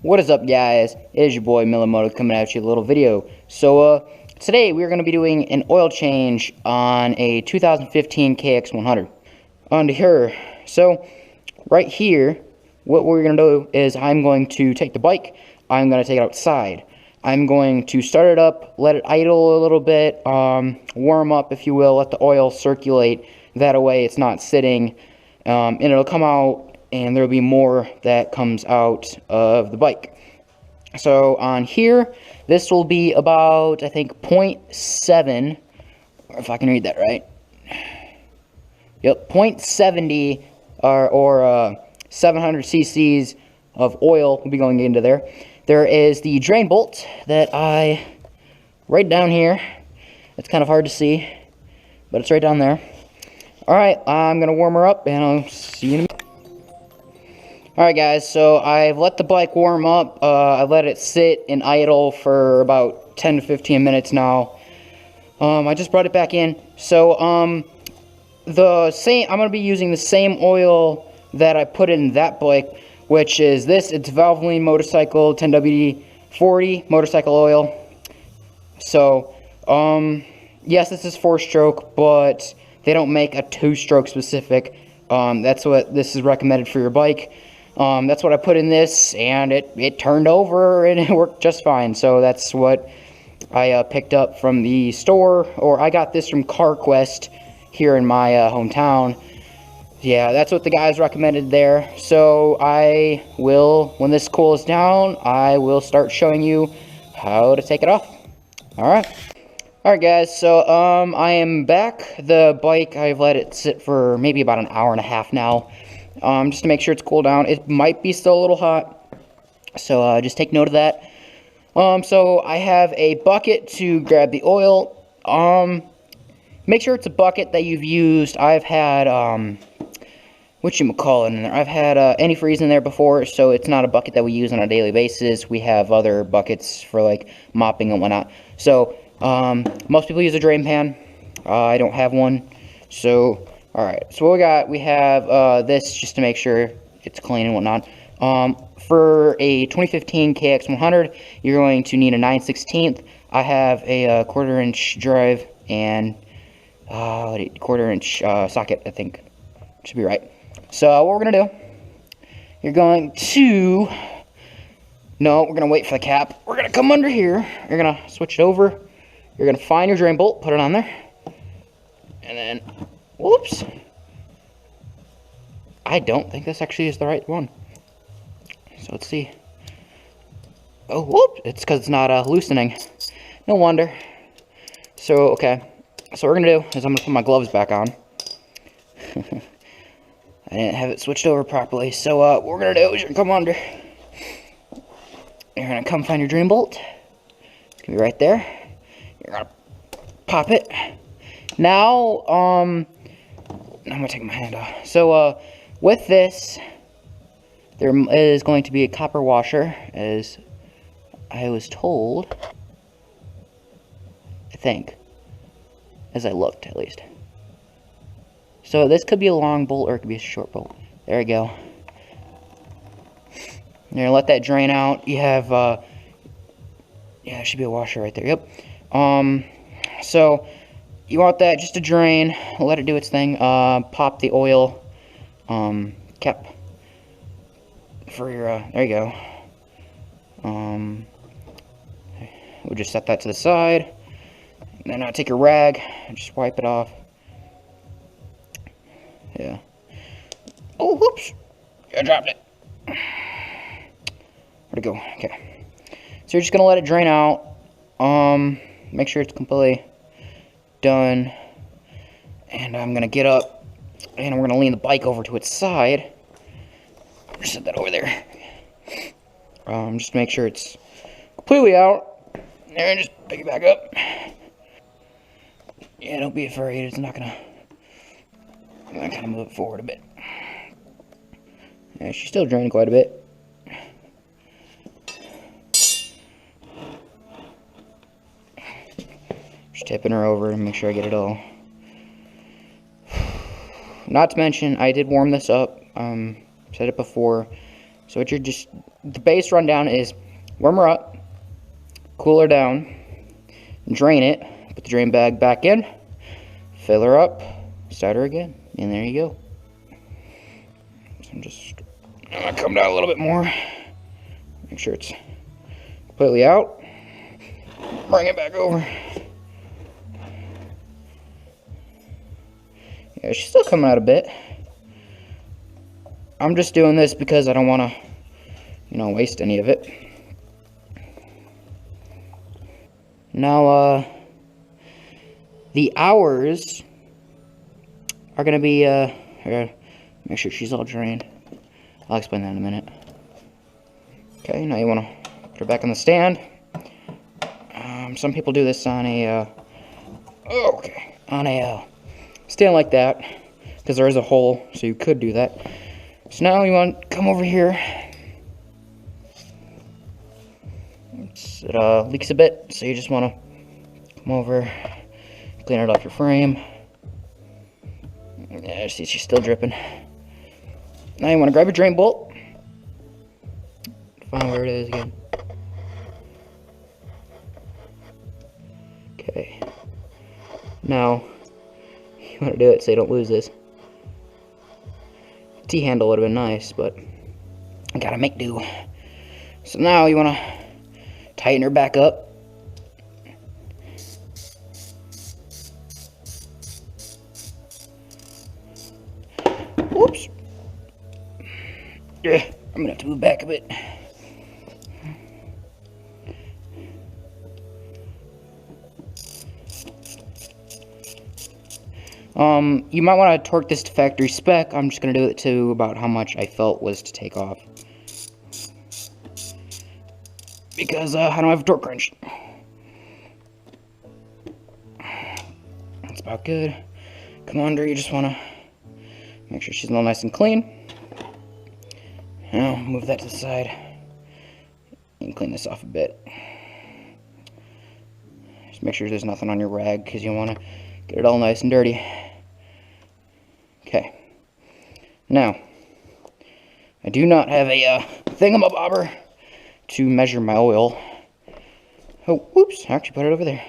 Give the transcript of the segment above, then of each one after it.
What is up, guys? It is your boy Milimoto coming at you with a little video. So today we're going to be doing an oil change on a 2015 kx100 onto here. So right here, what we're going to do is I'm going to take the bike, I'm going to take it outside. I'm going to start it up, let it idle a little bit, warm up if you will, let the oil circulate. That way it's not sitting, and it'll come out and there'll be more that comes out of the bike. So on here, this will be about, I think, 0.7, if I can read that right. Yep, 0.70 or 700 cc's of oil will be going into there. There is the drain bolt that right down here. It's kind of hard to see, but it's right down there. Alright, I'm going to warm her up and I'll see you in a minute. Alright guys, so I've let the bike warm up. I've let it sit and idle for about 10 to 15 minutes now. I just brought it back in. So I'm going to be using the same oil that I put in that bike, which is this. It's Valvoline Motorcycle 10WD-40 motorcycle oil. So, yes, this is 4-stroke, but they don't make a 2-stroke specific. That's what this is recommended for your bike. That's what I put in this, and it turned over and it worked just fine. So that's what I picked up from the store, or I got this from CarQuest here in my hometown. Yeah, that's what the guys recommended there. So I will, when this cools down, I will start showing you how to take it off. Alright guys, so I am back. The bike, I've let it sit for maybe about an hour and a half now. Just to make sure it's cooled down. It might be still a little hot, so just take note of that. So I have a bucket to grab the oil. Make sure it's a bucket that you've used. I've had, whatchamacallit in there. I've had antifreeze in there before, so it's not a bucket that we use on a daily basis. We have other buckets for, like, mopping and whatnot. So, most people use a drain pan. I don't have one, so... Alright, so what we got, we have this just to make sure it's clean and whatnot. For a 2015 kx100, you're going to need a 9/16. I have a 1/4-inch drive and 1/4-inch socket, I think. Should be right. So what we're going to do, you're going to... No, we're going to wait for the cap. We're going to come under here. You're going to switch it over. You're going to find your drain bolt, put it on there. And then... Whoops. I don't think this actually is the right one. So let's see. Oh, whoop. It's because it's not loosening. No wonder. So, okay. So what we're going to do is I'm going to put my gloves back on. I didn't have it switched over properly. So what we're going to do is you're going to come under. You're going to come find your drain bolt. It's going to be right there. You're going to pop it. Now, I'm going to take my hand off. So, with this, there is going to be a copper washer, as I was told. I think. As I looked, at least. So, this could be a long bolt, or it could be a short bolt. There we go. You're going to let that drain out. You have, yeah, there should be a washer right there. Yep. So... You want that just to drain, let it do its thing, pop the oil cap for your, there you go. We'll just set that to the side, and then I'll take a rag and just wipe it off. Yeah. Oh, whoops, I dropped it. Where'd it go? Okay. So you're just gonna let it drain out, make sure it's completely done, and I'm gonna get up and we're gonna lean the bike over to its side. Just set that over there. Just make sure it's completely out, and just pick it back up. Yeah, don't be afraid. It's not gonna. I'm gonna kind of move it forward a bit. Yeah, she's still draining quite a bit. Just tipping her over and make sure I get it all. Not to mention, I did warm this up. Said it before. So what the base rundown is warm her up, cool her down, drain it, put the drain bag back in, fill her up, start her again, and there you go. So I'm gonna come down a little bit more, make sure it's completely out, bring it back over. Yeah, she's still coming out a bit. I'm just doing this because I don't want to, waste any of it. Now, the hours are going to be, make sure she's all drained. I'll explain that in a minute. Okay, now you want to put her back on the stand. Some people do this on a, stand like that, because there is a hole, so you could do that. So now you want to come over here. It leaks a bit, so you just want to come over, clean it off your frame. Yeah, see, she's still dripping. Now you want to grab your drain bolt. Find where it is again. Okay. Now, you want to do it so you don't lose this. T-handle would have been nice, but I gotta make do. So now you want to tighten her back up. Whoops. Yeah, I'm gonna have to move back a bit. You might want to torque this to factory spec. I'm just going to do it to about how much I felt was to take off. Because I don't have a torque wrench. That's about good. Come under, you just want to make sure she's all nice and clean. Now, move that to the side. And clean this off a bit. Just make sure there's nothing on your rag, because you want to get it all nice and dirty. Okay. Now, I do not have a thingamabobber to measure my oil. Oh, whoops, I actually put it over there.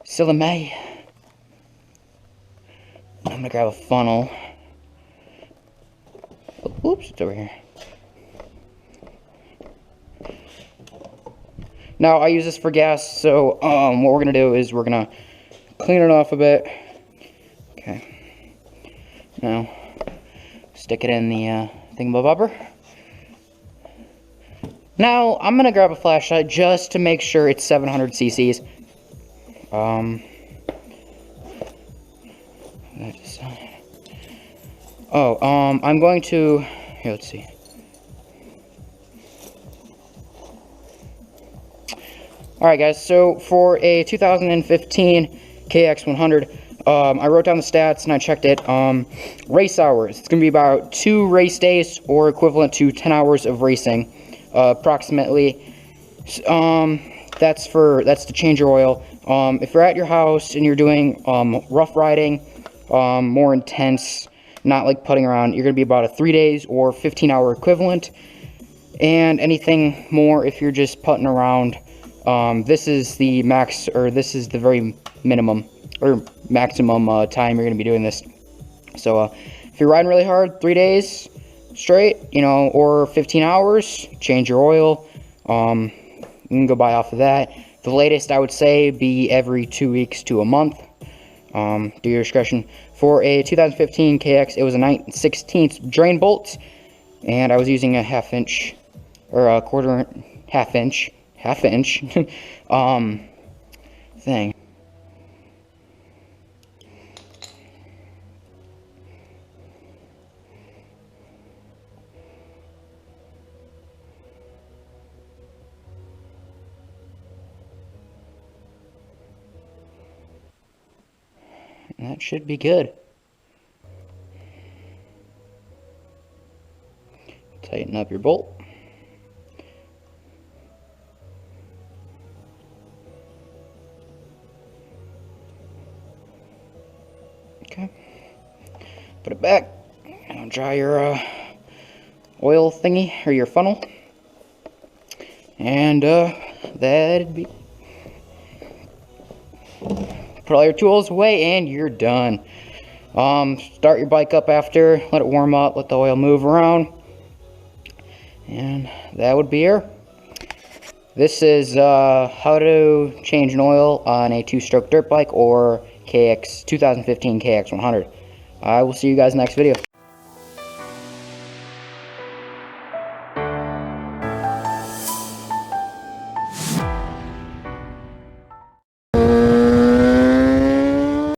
Silly me. I'm gonna grab a funnel. Oh, whoops, it's over here. Now, I use this for gas, so what we're gonna do is we're gonna clean it off a bit. Okay. Now, stick it in the thingamabobber. Now, I'm going to grab a flashlight just to make sure it's 700 cc's. I'm going to, here, let's see. Alright guys, so for a 2015 kx100, I wrote down the stats and I checked it. Race hours, it's going to be about 2 race days, or equivalent to 10 hours of racing, approximately. That's to change your oil. If you're at your house and you're doing rough riding, more intense, not like putting around, you're going to be about a 3 days or 15-hour equivalent. And anything more if you're just putting around. This is the max, or this is the very minimum or maximum time you're going to be doing this. So if you're riding really hard, 3 days straight, or 15 hours, change your oil. You can go buy off of that. The latest, I would say, be every 2 weeks to a month. Do your discretion. For a 2015 KX, it was a 9/16 drain bolt, and I was using a half-inch, or a half-inch thing. And that should be good. Tighten up your bolt. Okay. Put it back. And dry your oil thingy, or your funnel. And that'd be... Put all your tools away and you're done. Start your bike up after, let it warm up, let the oil move around. And that would be her. This is how to change an oil on a 2-stroke dirt bike or 2015 kx100. I will see you guys next video.